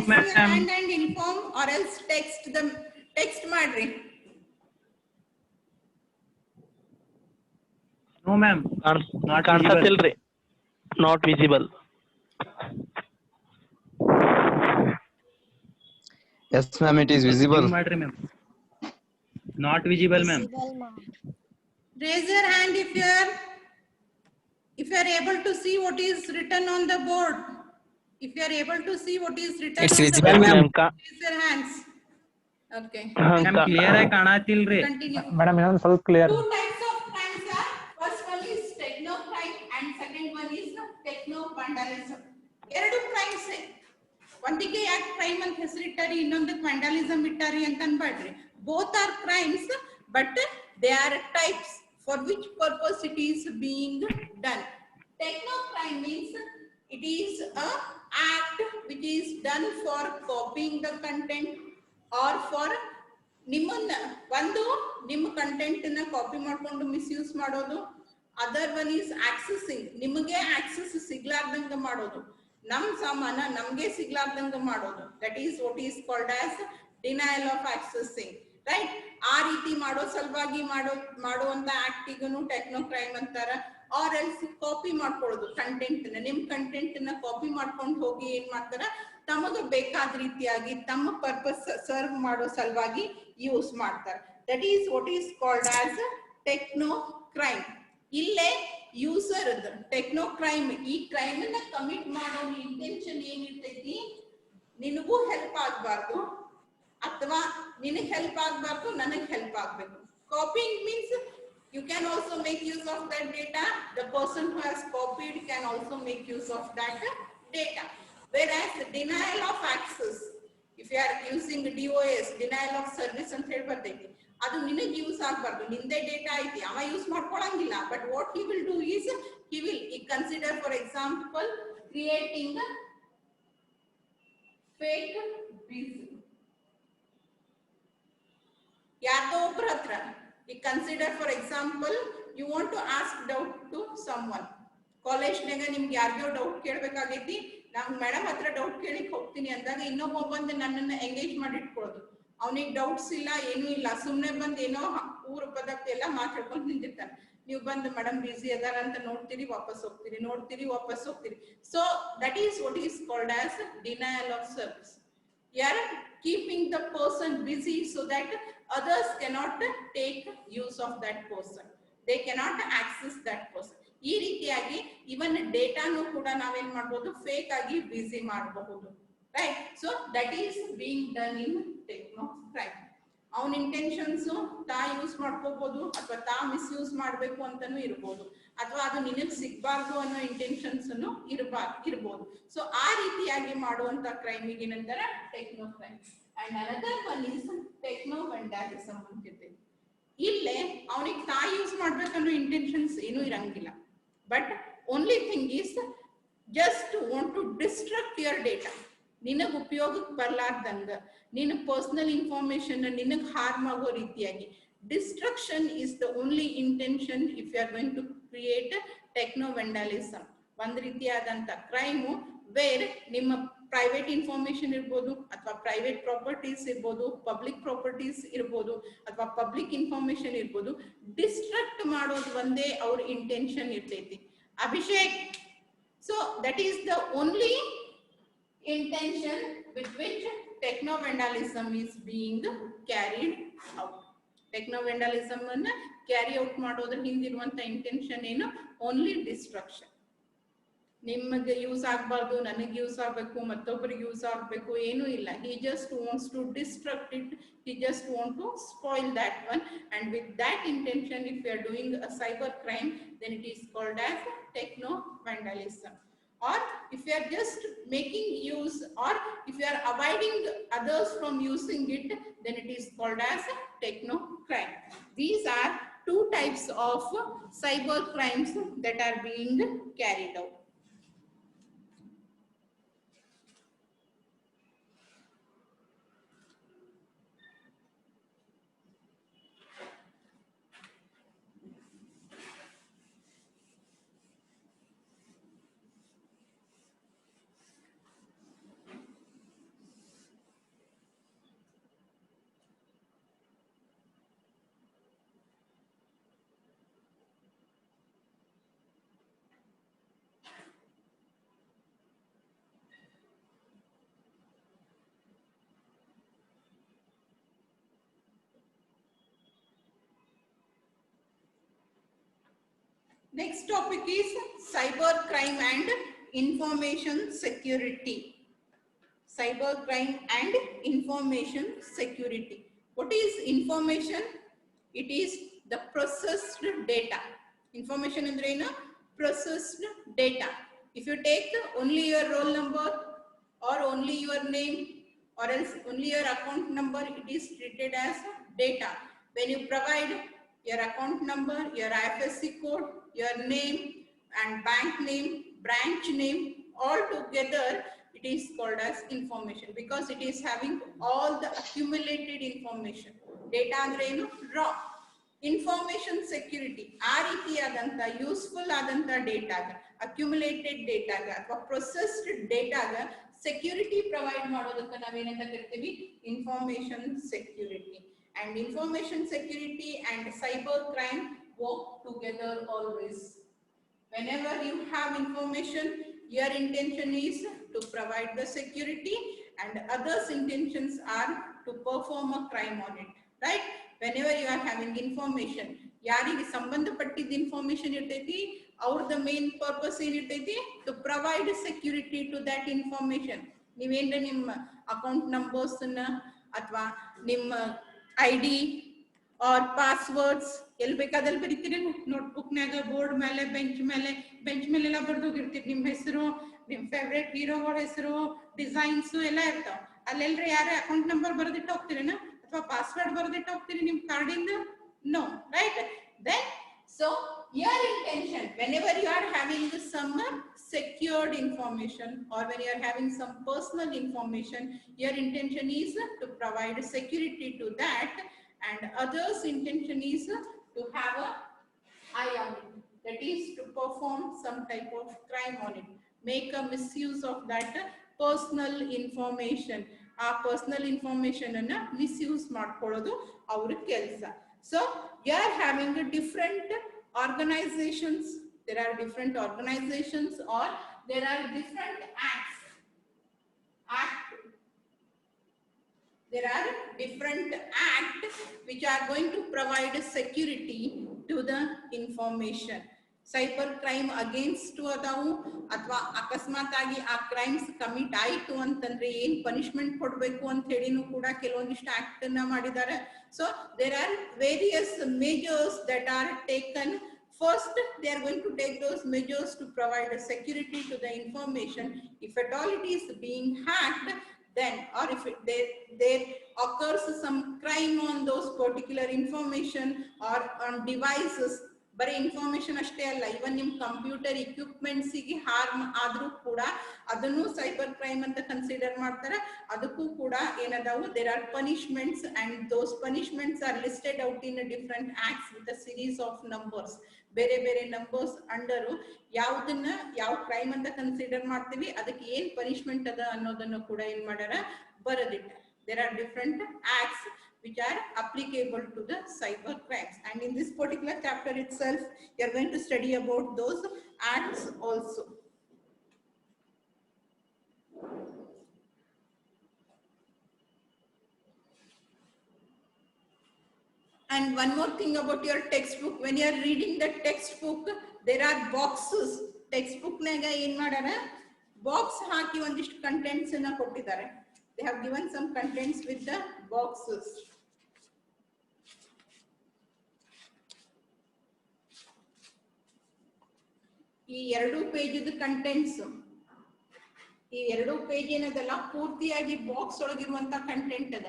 And inform or else text them, text ಮಾಡ್ರಿ. No, ma'am. Not ಕಾಣಿಸ್ತಿಲ್ರಿ, not visible. Yes, ma'am, it is visible. ಮಾಡ್ರಿ ma'am. Not visible, ma'am. Visible, ma'am. Raise your hand if you are able to see what is written on the board. If you are able to see what is written It's on visible, the board, ma'am. raise your hands. Okay. Ma'am, clear ಆಗಿ ಕಾಣತಿಲ್ರಿ. Continue. Madam ಇನ್ನೊಂದು ಸ್ವಲ್ಪ clear. Two types of crimes are, first one is techno crime and second one is techno vandalism. ಎರಡು crimes ಒಂದಿಗೆ ಯಾಕೆ crime ಅಂತ ಹೆಸರಿಟ್ಟಾರಿ, ಇನ್ನೊಂದಕ್ಕೆ vandalism ಇಟ್ಟಾರಿ ಅಂತ ಅನ್ಬೇಡ್ರಿ. Both are crimes, but they are types for which purpose it is being done. Techno crime means it is a act which is done for copying the content or for ನಿಮ್ಮನ್ನ ಒಂದು ನಿಮ್ಮ content ನ copy ಮಾಡ್ಕೊಂಡು misuse ಮಾಡೋದು. Other one is accessing, ನಿಮಗೆ access ಸಿಗ್ಲಾರ್ದಂಗ ಮಾಡೋದು, ನಮ್ ಸಾಮಾನ ನಮ್ಗೆ ಸಿಗ್ಲಾರ್ದಂಗ ಮಾಡೋದು. That is what is called as denial of accessing, right. ಆ ರೀತಿ ಮಾಡೋ ಸಲುವಾಗಿ ಮಾಡುವಂತ ಆಕ್ಟಿಗೂ ಟೆಕ್ನೋ ಕ್ರೈಮ್ ಅಂತಾರ. ಆರ್ ಎಲ್ಸ್ ಕಾಪಿ ಮಾಡ್ಕೊಳ್ಳೋದು ಕಂಟೆಂಟ್ ನ, ನಿಮ್ ಕಂಟೆಂಟ್ ನ ಕಾಪಿ ಮಾಡ್ಕೊಂಡು ಹೋಗಿ ಏನ್ ಮಾಡ್ತಾರ, ತಮಗ ಬೇಕಾದ ರೀತಿಯಾಗಿ ತಮ್ಮ ಪರ್ಪಸ್ ಸರ್ವ್ ಮಾಡೋ ಸಲುವಾಗಿ ಯೂಸ್ ಮಾಡ್ತಾರೆ. That is what is called as techno crime. ಇಲ್ಲೇ ಯೂಸರ್ ಟೆಕ್ನೋ ಕ್ರೈಮ್, ಈ ಕ್ರೈಮ್ ಅನ್ನ ಕಮಿಟ್ ಮಾಡೋ ಇಂಟೆನ್ಷನ್ ಏನಿರ್ತೈತಿ, ನಿನಗೂ ಹೆಲ್ಪ್ ಆಗ್ಬಾರ್ದು ಅಥವಾ ನಿನಗ್ ಹೆಲ್ಪ್ ಆಗ್ಬಾರ್ದು, ನನಗ್ ಹೆಲ್ಪ್ ಆಗ್ಬೇಕು. Copying means you can also make use of that data. The person who has copied can also make use of that data. Whereas denial of access, if you are using DOS, denial of service ಅಂತ ಹೇಳಿ ಬರ್ತೈತಿ, ಅದು ನಿನಗೆ use ಆಗ್ಬಾರ್ದು, ನಿಂದೇ data ಐತಿ, ಅವ use ಮಾಡ್ಕೊಳಂಗಿಲ್ಲ. But what he will do is he will consider, for example, creating fake busy. ಯಾರ್ದೋ ಒಬ್ರ ಹತ್ರ you consider, for example, you want to ask doubt to someone. College ನಾಗ ನಿಮ್ಗೆ ಯಾರಿಗೋ ಡೌಟ್ ಕೇಳ್ಬೇಕಾಗೈತಿ, ನಾನು ಮೇಡಮ್ ಹತ್ರ ಡೌಟ್ ಕೇಳಿಕ್ ಹೋಗ್ತೀನಿ ಅಂದಾಗ ಇನ್ನೊಬ್ಬ ಬಂದು ನನ್ನನ್ನ ಎಂಗೇಜ್ ಮಾಡಿ ಇಟ್ಕೊಳ್ಳೋದು. ಅವನಿಗೆ ಡೌಟ್ಸ್ ಇಲ್ಲ, ಏನೂ ಇಲ್ಲ, ಸುಮ್ನೆ ಬಂದ್ ಏನೋ ಊರು ಪದಕ್ಕೆ ಎಲ್ಲ ಮಾತಾಡ್ಕೊಂಡು ನಿಂತಿರ್ತಾನೆ. ನೀವು ಬಂದು ಮೇಡಮ್ ಬಿಸಿ ಅದಾರ ಅಂತ ನೋಡ್ತೀರಿ, ವಾಪಸ್ ಹೋಗ್ತೀರಿ, ನೋಡ್ತೀರಿ, ವಾಪಸ್ ಹೋಗ್ತೀರಿ. So that is what is called as denial of service. You are keeping the person busy so that others cannot take use of that person. They cannot access that person. ಈ ರೀತಿಯಾಗಿ ಇವನ್ ಡೇಟಾನು ಕೂಡ ನಾವೇನ್ ಮಾಡಬಹುದು ಫೇಕ್ ಆಗಿ ಬಿಸಿ ಮಾಡಬಹುದು right so that is being done in techno crime ಅವನ intentions ತಾ use ಮಾಡ್ಕೋಬಹುದು ಅಥವಾ ತಾ ಮಿಸ್ಯೂಸ್ ಮಾಡ್ಬೇಕು ಅಂತಾನು ಇರ್ಬೋದು ಅಥವಾ ಅದು ನಿನಗ್ ಸಿಗ್ಬಾರ್ದು ಅನ್ನೋ ಇಂಟೆನ್ಷನ್ಸ್ ಇರ್ಬೋದು ಸೊ ಆ ರೀತಿಯಾಗಿ ಮಾಡುವಂತ ಕ್ರೈಮ್ ಏನಂತಾರೆ techno crime and another one is techno vandalism ಅಂತಿದೆ ಇಲ್ಲೇ ಅವನಿಗೆ ತಾ ಯೂಸ್ ಮಾಡ್ಬೇಕನ್ನೋ ಇಂಟೆನ್ಷನ್ಸ್ ಏನೂ ಇರಂಗಿಲ್ಲ but only thing is just want to destruct your data ನಿನಗ್ ಉಪಯೋಗಕ್ಕೆ ಬರ್ಲಾರ್ದಂಗ ನಿನ್ನ ಪರ್ಸನಲ್ ಇನ್ಫಾರ್ಮೇಶನ್ ನಿನಗ್ ಹಾರ್ಮ್ ಆಗೋ ರೀತಿಯಾಗಿ destruction is the only intention if you are going to create techno vandalism ಒಂದ್ ರೀತಿಯಾದಂತ ಕ್ರೈಮು ವೇರ್ ನಿಮ್ಮ ಪ್ರೈವೇಟ್ ಇನ್ಫಾರ್ಮೇಶನ್ ಇರ್ಬೋದು ಅಥವಾ ಪ್ರೈವೇಟ್ ಪ್ರಾಪರ್ಟೀಸ್ ಇರ್ಬೋದು ಪಬ್ಲಿಕ್ ಪ್ರಾಪರ್ಟೀಸ್ ಇರ್ಬೋದು ಅಥವಾ ಪಬ್ಲಿಕ್ ಇನ್ಫಾರ್ಮೇಶನ್ ಇರ್ಬೋದು ಡಿಸ್ಟ್ರಕ್ಟ್ ಮಾಡೋದು ಒಂದೇ ಅವ್ರ ಇಂಟೆನ್ಷನ್ ಇರ್ತೈತಿ Abhishek so that is the only intention with which techno vandalism is being carried out. Techno vandalism ಅನ್ನ ಕ್ಯಾರಿ ಔಟ್ ಮಾಡೋದ್ರ ಹಿಂದಿರುವಂತ ಇಂಟೆನ್ಷನ್ ಏನು ಓನ್ಲಿ ಡಿಸ್ಟ್ರಕ್ಷನ್ ನಿಮಗೆ ಯೂಸ್ ಆಗಬಾರ್ದು ನನಗೆ ಯೂಸ್ ಆಗಬೇಕು ಮತ್ತೊಬ್ಬರಿಗೆ ಯೂಸ್ ಆಗಬೇಕು ಏನೂ ಇಲ್ಲ he just wants to destruct it he just want to spoil that one and with that intention if you are doing a cyber crime then it is called as techno vandalism or if you are just making use or if you are avoiding others from using it then it is called as techno crime. These are two types of cyber crimes that are being carried out. Next topic is cyber crime and information security. Cyber crime and information security. What is information? It is the processed data. Information andre ena processed data. If you take only your roll number or only your name or else only your account number, it is treated as data. When you provide your account number, your IFSC code, your name and bank name, branch name, all together it is called as information because it is having all the accumulated information. Data andre enu raw. Information security ಆ ರೀತಿಯಾದಂತ useful ಆದಂತ ಡೇಟಾಗ accumulated ಡೇಟಾಗ ಅಥವಾ processed ಡೇಟಾಗ security provide ಮಾಡೋದಕ್ಕೆ ನಾವೇನಂತ ಕರಿತೀವಿ information security. And information security and cyber crime work together always. Whenever you have information, your intention is to provide the security and others' intentions are to perform a crime on it, right? Whenever you are having information, ಯಾರಿಗೆ ಸಂಬಂಧಪಟ್ಟಿದ್ದ information ಇರ್ತೈತಿ ಅವ್ರದ್ದು main purpose ಏನಿರ್ತೈತಿ to provide security to that information. ನೀವೇನ್ರ ನಿಮ್ಮ account numbers ಅಥವಾ ನಿಮ್ಮ ID or passwords ಎಲ್ಲಿ ಬೇಕಾದಲ್ಲಿ ಬರೀತೀರಿ ನೋಟ್ಬುಕ್ನಾಗ ಬೋರ್ಡ್ ಮೇಲೆ ಬೆಂಚ್ ಮೇಲೆಲ್ಲ ಬರ್ದೋಗಿರ್ತೀರಿ ನಿಮ್ಮ ಹೆಸರು ನಿಮ್ಮ ಫೇವ್ರೇಟ್ ಹೀರೋಗಳ ಹೆಸರು ಡಿಸೈನ್ಸ್ ಎಲ್ಲ ಇರ್ತಾವ ಅಲ್ಲೆಲ್ರಿ ಯಾರ ಅಕೌಂಟ್ ನಂಬರ್ ಬರೆದಿಟ್ಟು ಹೋಗ್ತೀರೇನ ಅಥವಾ ಪಾಸ್ವರ್ಡ್ ಬರೆದಿಟ್ಟು ಹೋಗ್ತೀರಿ ನಿಮ್ಮ ಕಾರ್ಡಿಂದ no right then so your intention whenever you are having some secured information or when you are having some personal information, your intention is to provide security to that and others intention is to have a eye on it, that is to perform some type of crime on it, make a misuse of that personal information. ಆ personal information ಅನ್ನ misuse ಮಾಡ್ಕೊಳ್ಳೋದು ಅವ್ರ ಕೆಲಸ. So you are having different organizations, there are different organizations or there are different acts. There are different acts which are going to provide security to the information. Cyber crime against ಅದಾವು ಅಥವಾ ಅಕಸ್ಮಾತ್ ಆಗಿ ಆ crimes commit ಆಯ್ತು ಅಂತಂದ್ರೆ ಏನ್ punishment ಕೊಡ್ಬೇಕು ಅಂತ ಹೇಳಿನೂ ಕೂಡ ಕೆಲವೊಂದಿಷ್ಟು ಆಕ್ಟ್ ನ ಮಾಡಿದ್ದಾರೆ. So there are various measures that are taken. First, they are going to take those measures to provide a security to the information. If at all it is being hacked, then, or if there occurs some crime on those particular information or on devices, ಬರೀ information ಅಷ್ಟೇ ಅಲ್ಲ, ಇವನ್ ನಿಮ್ computer equipments ಗೆ harm ಆದ್ರೂ ಕೂಡ ಅದನ್ನು cyber crime ಅಂತ consider ಮಾಡ್ತಾರೆ. ಅದಕ್ಕೂ ಕೂಡ ಏನದಾವು, there are punishments and those punishments are listed out in different acts with a series of numbers. ಬೇರೆ ಬೇರೆ ನಂಬರ್ಸ್ ಅಂಡರು ಯಾವ್ದನ್ನ ಯಾವ ಕ್ರೈಮ್ ಅಂತ ಕನ್ಸಿಡರ್ ಮಾಡ್ತೀವಿ, ಅದಕ್ಕೆ ಏನ್ ಪನಿಷ್ಮೆಂಟ್ ಅದ ಅನ್ನೋದನ್ನು ಕೂಡ ಏನ್ ಮಾಡ್ಯಾರ, ಬರೆದಿಟ್ಟಾರೆ. There are different acts which are applicable to the cyber crimes, and in this particular chapter itself you are going to study about those acts also. And one more thing about your textbook, when you are reading the textbook, there are boxes. Textbook naga ಏನು ಮಾಡ್ಯಾರ, box ಹಾಕಿ ಒಂದಿಷ್ಟು contents ಅನ್ನ ಕೊಟ್ಟಿದ್ದಾರೆ. They have given some contents with the boxes. ಈ 2 page contents, ಈ 2 page ಏನದಲ್ಲ ಪೂರ್ತಿಯಾಗಿ box ಒಳಗಿರುವಂತ content ಅದ.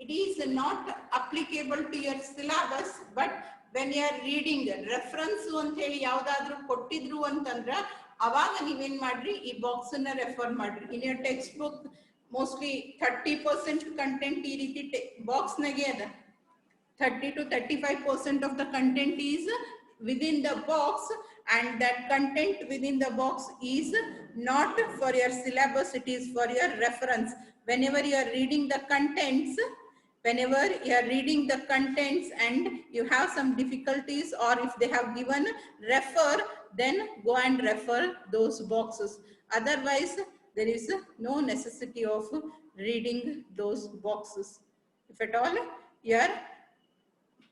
It is not applicable to your syllabus, but when you are reading reference ಅಂತ ಹೇಳಿ ಯಾವ್ದಾದ್ರು ಕೊಟ್ಟಿದ್ರು ಅಂತಂದ್ರ ಅವಾಗ ನೀವೇನ್ ಮಾಡ್ರಿ, ಈ ಬಾಕ್ಸ್ ಅನ್ನ ರೆಫರ್ ಮಾಡ್ರಿ. In your textbook mostly 30% content ಈ ರೀತಿ ಬಾಕ್ಸ್ ನಾಗೆ ಅದ. 30 to 35% of the content is within the box, and that content within the box is not for your syllabus, it is for your reference. Whenever you are reading the contents, and you have some difficulties, or if they have given refer, then go and refer those boxes. Otherwise there is no necessity of reading those boxes. If at all you are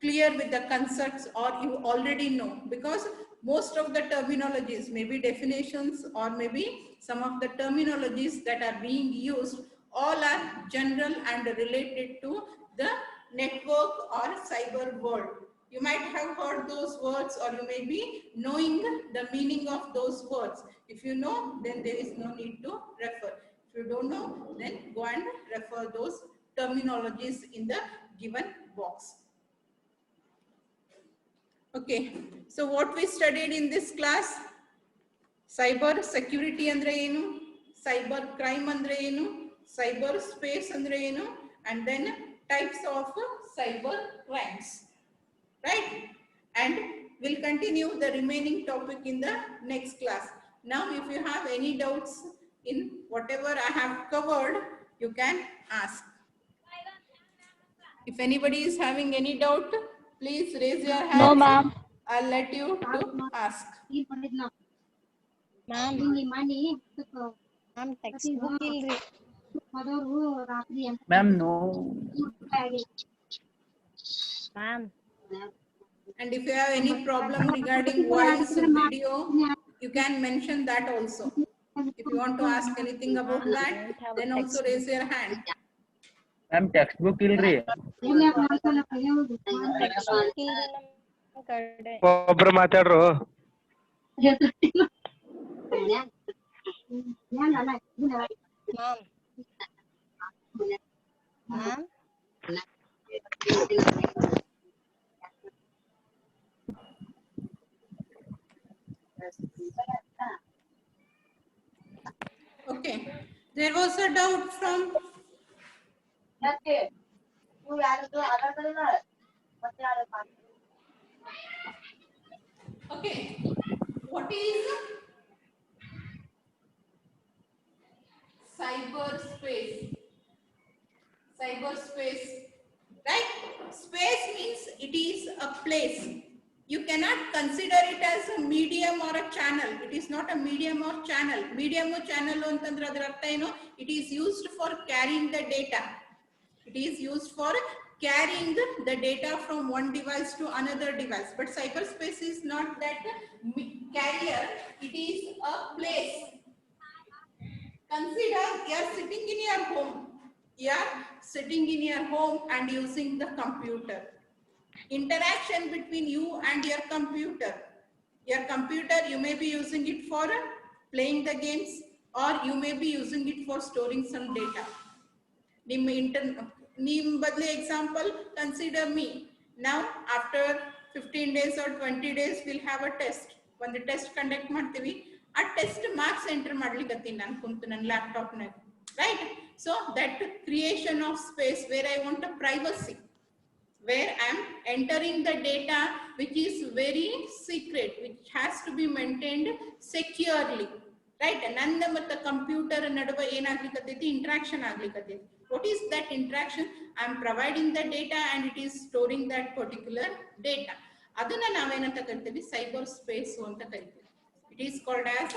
clear with the concepts, or you already know, because most of the terminologies, maybe definitions or maybe some of the terminologies that are being used, all are general and related to the network or cyber world. You might have heard those words, or you may be knowing the meaning of those words. If you know, then there is no need to refer. If you don't know, then go and refer those terminologies in the given box. Okay, so what we studied in this class, cyber security andre enu, cyber crime andre enu, cyber space andre enu, and then types of cyber crimes, right? And we'll continue the remaining topic in the next class. Now if you have any doubts in whatever I have covered, you can ask. If anybody is having any doubt, please raise your hand. No, ma'am. I'll let you to ask. Ma'am, textbook ilri. Ma'am, no. Ma'am. And if you have any problem regarding voice, video, you can mention that also. If you want to ask anything about that, then also raise your hand. Ma'am, textbook ilri. Textbook ilri ನಮ್ಮ ಕಡೆ. ಒಬ್ರು ಮಾತಾಡ್ರು. Ma'am. Okay, there was a doubt from okay, what is cyberspace? Cyberspace, right? Space means it is a place. You cannot consider it as a medium or a channel. It is not a medium or channel. Medium or channel antandre adar artha eno, it is used for carrying the data. It is used for carrying the data from one device to another device. But cyberspace is not that carrier, it is a place. Consider you are sitting in your home. You are sitting in your home and using the computer. Interaction between you and your computer. Your computer, you may be using it for playing the games, or you may be using it for storing some data. Badle example, consider me. Now, after 15 days or 20 days, we'll have a test. When the test conduct ಮಾಡ್ತೀವಿ, ಆ test marks enter ಮಾಡ್ಲಿಕ್ಕತ್ತೀನಿ ನಾನು ಕುಂತು ನನ್ನ laptop ನಾಗ, right? So that creation of space where I want a privacy, where I am entering the data which is very secret, which has to be maintained securely, right? Nanda matta computer naduva ಏನಾಗ್ಲಿಕ್ಕತ್ತೈತಿ, interaction ಆಗ್ಲಿಕ್ಕತ್ತೈತಿ. What is that interaction? I am providing the data and it is storing that particular data. ಅದನ್ನ ನಾವೇನಂತ ಕರಿತೀವಿ, cyber space ಅಂತ ಕರಿತೀವಿ. It is called as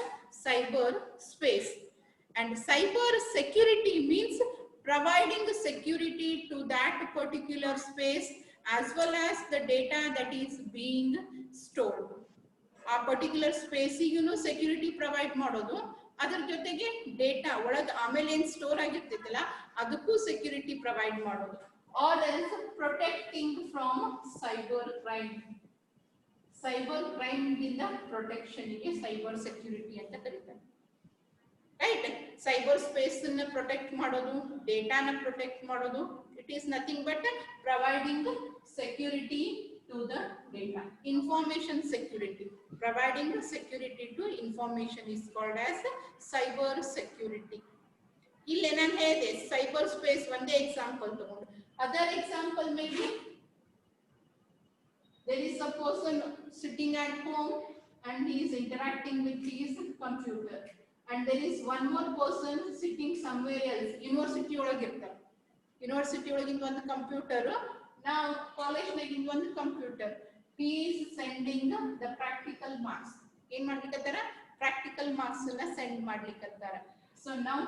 cyber space. And cyber security means providing security to that particular space as well as the data that is being stored. A particular space security provide ಮಾಡೋದು, ಅದರ ಜೊತೆಗೆ data ಒಳಗೆ ಆಮೇಲೆ ಏನು store ಆಗಿರ್ತೈತಲ್ಲ ಅದಕ್ಕೂ security provide ಮಾಡೋದು. Or else protecting from cyber crime. Cyber crime ಗಿಂತ ಪ್ರೊಟೆಕ್ಷನ್ ಗೆ ಸೈಬರ್ ಸೆಕ್ಯೂರಿಟಿ ಅಂತ ಕರೀತಾರೆ, ರೈಟ್? ಸೈಬರ್ ಸ್ಪೇಸ್ ಅನ್ನ ಪ್ರೊಟೆಕ್ಟ್ ಮಾಡೋದು, ಡೇಟಾನ ಪ್ರೊಟೆಕ್ಟ್ ಮಾಡೋದು, it is nothing but providing security to the data. Information security, providing security to information is called as cyber security. ಇಲ್ಲಿ ನಾನು ಹೇಳಿದೆ ಸೈಬರ್ ಸ್ಪೇಸ್ ಒಂದೇ ಎಕ್ಸಾಂಪಲ್ ತಗೊಂಡು, other example may be there is a person sitting at home and he is interacting with his computer, and there is one more person sitting somewhere else. University ಒಳಗೆ ಇರ್ತಾರೆ, university ಒಳಗಿಂದ ಒಂದು computer, ನಾವು college ನಾಗಿಂದ ಒಂದು computer. he is sending the practical marks. ಏನ್ ಮಾಡ್ಲಿಕ್ಕತ್ತಾರ, practical marks ಅನ್ನ ಸೆಂಡ್ ಮಾಡ್ಲಿಕ್ಕತ್ತಾರ. So now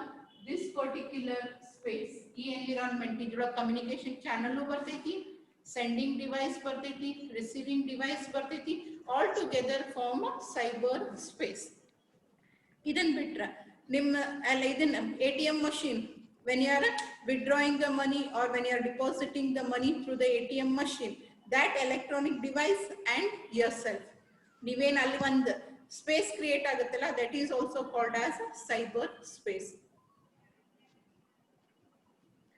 this particular space, ಈ ಎನ್ವಿರಾನ್ಮೆಂಟ್ ಇದ್ರೊಳಗೆ ಕಮ್ಯುನಿಕೇಶನ್ ಚಾನಲ್ ಬರ್ತೈತಿ, sending device ಬರ್ತೈತಿ, receiving device ಬರ್ತೈತಿ, all together form a cyber space. ಇದನ್ನ ಬಿಟ್ರ ನಿಮ್ಮ ಅಲ್ಲ ಇದನ್ನ ATM machine, when you are withdrawing the money or when you are depositing the money through the ATM machine, that electronic device and yourself, ನೀವೇನ್ ಅಲ್ಲಿ ಒಂದು space create ಆಗುತ್ತಲ್ಲ, that is also called as cyber space.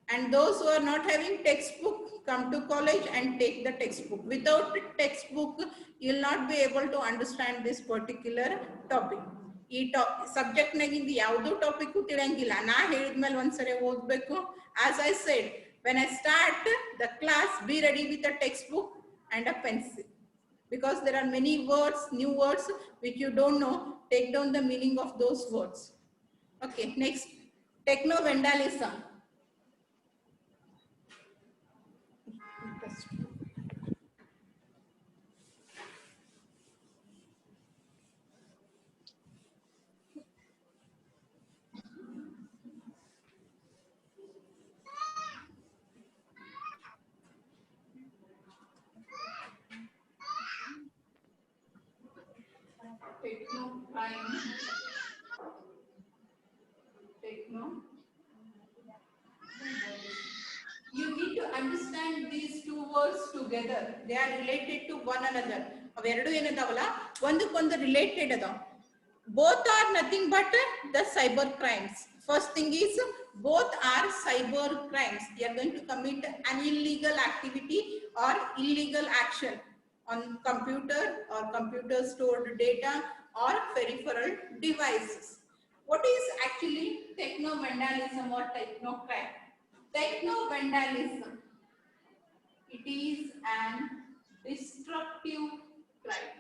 And those who are not having textbook, come to college and take the textbook. Without textbook, you will not be able to understand this particular topic. ಈ subject ನಾಗಿಂದ ಯಾವುದೋ topic ತಿಳಿಯಂಗಿಲ್ಲ, ನಾ ಹೇಳಿದ್ಮೇಲೆ ಒಂದ್ಸರಿ ಓದ್ಬೇಕು. As I said, when I start the class, be ready with a textbook and a pencil, because there are many words, new words which you don't know. Take down the meaning of those words. Okay, next, techno vandalism. Techno crime, techno. You need to understand these two words together. They are related to one another. ಅವೆರಡು ಏನದಾವಲ್ಲ ಒಂದಕ್ಕೊಂದು related ಅದಾವ. Both are nothing but the cyber crimes. First thing is, both are cyber crimes. You are going to commit an illegal activity or illegal action on computer or computer stored data or peripheral devices. What is actually techno vandalism or techno crime? Techno vandalism, it is an destructive crime.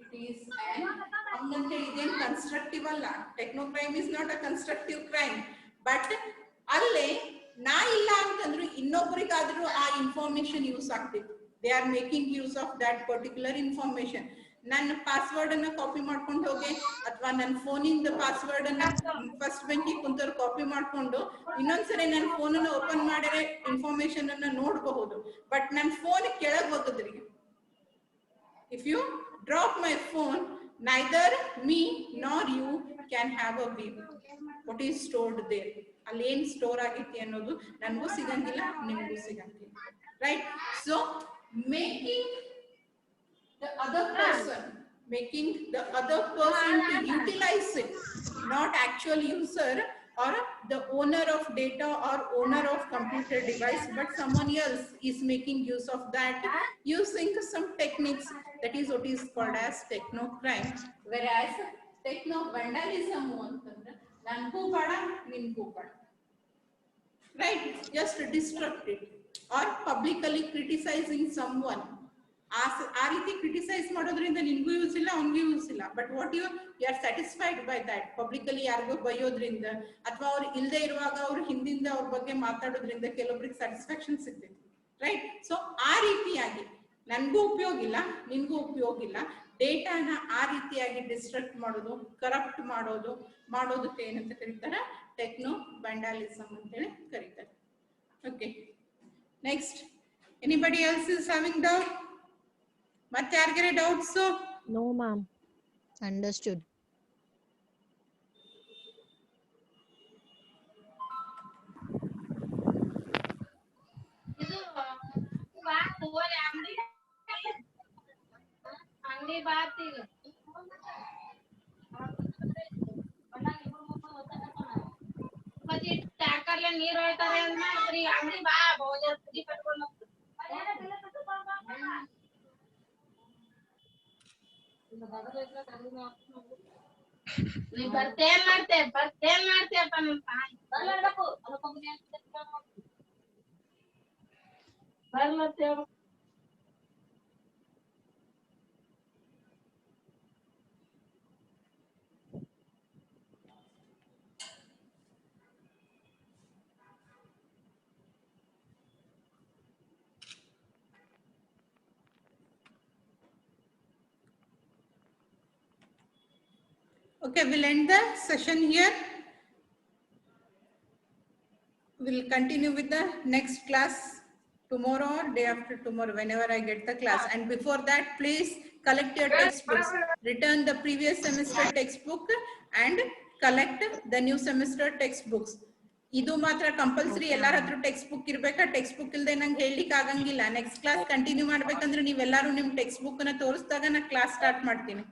It is an constructive alla. Techno crime is not a constructive crime, but alle na illa antandru innobarigadru aa information use agtide. They are making use of that particular information. ನನ್ನ password ಅನ್ನ copy ಮಾಡ್ಕೊಂಡು ಹೋಗಿ, ಅಥವಾ ನನ್ನ ಫೋನಿಂದ password ಅನ್ನ first ಬೆಂಚಿಗೆ ಕುಂತವ್ರು copy ಮಾಡ್ಕೊಂಡು ಇನ್ನೊಂದ್ಸರಿ ನನ್ನ ಫೋನ್ ಅನ್ನ ಓಪನ್ ಮಾಡಿದ್ರೆ ಇನ್ಫಾರ್ಮೇಶನ್ ಅನ್ನ ನೋಡಬಹುದು. ಬಟ್ ನನ್ನ ಫೋನ್ ಕೆಳಗೆ ಹೋಗದ್ರಿ, if you drop my phone, neither me nor you can have a view what is stored there. ಅಲ್ಲಿ ಏನ್ ಸ್ಟೋರ್ ಆಗೈತಿ ಅನ್ನೋದು ನನಗೂ ಸಿಗಂಗಿಲ್ಲ, ನಿಮಗೂ ಸಿಗಂಗಿಲ್ಲ. Right? So making the other person to utilize it, not actual user or the owner of data or owner of computer device, but someone else is making use of that using some techniques. That is what is called as techno crime. Whereas techno vandalism antandre nangu bada ningu bada, right? Just destruct it or publicly criticizing someone. ಆ ರೀತಿ criticise ಮಾಡೋದ್ರಿಂದ ನಿನ್ಗೂ use ಇಲ್ಲ, ಅವ್ನಿಗೂ use ಇಲ್ಲ. But what you are satisfied by that? Publicly ಯಾರಿಗೋ ಬೈಯೋದ್ರಿಂದ ಅಥವಾ ಅವ್ರು ಇಲ್ಲದೆ ಇರುವಾಗ ಅವ್ರು ಹಿಂದಿಂದ ಅವ್ರ ಬಗ್ಗೆ ಮಾತಾಡೋದ್ರಿಂದ ಕೆಲವೊಬ್ರಿಗೆ ಸ್ಯಾಟಿಸ್ಫ್ಯಾಕ್ಷನ್ ಸಿಗ್ತೈತಿ, ರೈಟ್? ಸೊ ಆ ರೀತಿಯಾಗಿ ನನ್ಗೂ ಉಪಯೋಗ ಇಲ್ಲ, ನಿನ್ಗೂ ಉಪಯೋಗ ಇಲ್ಲ, ಡೇಟಾನ ಆ ರೀತಿಯಾಗಿ ಡಿಸ್ಟ್ರಕ್ಟ್ ಮಾಡೋದು, ಕರಪ್ಟ್ ಮಾಡೋದಕ್ಕೆ ಏನಂತ ಕರೀತಾರೆ? ಟೆಕ್ನೋ ವ್ಯಾಂಡಲಿಸಮ್ ಅಂತೇಳಿ ಕರೀತಾರೆ. Okay, next. Anybody else is having doubt? ಮತ್ತೆ ಯಾರಿಗಾರೆ ಡೌಟ್ಸ್? No, ma'am. Understood. ಇದು ಬಾತ್ ಓಲೆ ಅಂಗಡಿ ಬಾತ್ ಈಗ ಮತ್ತೆ ಟ್ಯಾಂಕರ್ಲೆ ನೀರ್ ಹೋಯ್ತಾರೆ ಅಂದ್ರೆ ಅಂಗಡಿ ಬಾ ಬಹುಜ ಸುದ್ದಿ ಕಟ್ಕೊಂಡು ನೀ ಬರ್ತೇನ್ ಮಾಡ್ತೇಪ್ಪ ನಮ್ಮ ತಾಯಿ ಬರ್ಲತ್ತೇವ. Okay, we'll end the session here. We'll continue with the next class tomorrow or day after tomorrow, whenever I get the class. And before that, please collect your textbooks. Return the previous semester textbook and collect the new semester textbooks. ಇದು ಮಾತ್ರ compulsory ಎಲ್ಲಾರ ಹತ್ರ text book ಇರ್ಬೇಕಾ? Text book ಇಲ್ದೆ ನಂಗೆ ಹೇಳಲಿಕ್ಕೆ ಆಗಂಗಿಲ್ಲ. Next class continue ಮಾಡ್ಬೇಕಂದ್ರೆ ನೀವೆಲ್ಲಾರು ನಿಮ್ ಟೆಕ್ಸ್ಟ್ ಬುಕ್ ನ ತೋರಿಸಿದಾಗ ನಾ ಕ್ಲಾಸ್ ಸ್ಟಾರ್ಟ್ ಮಾಡ್ತೀನಿ.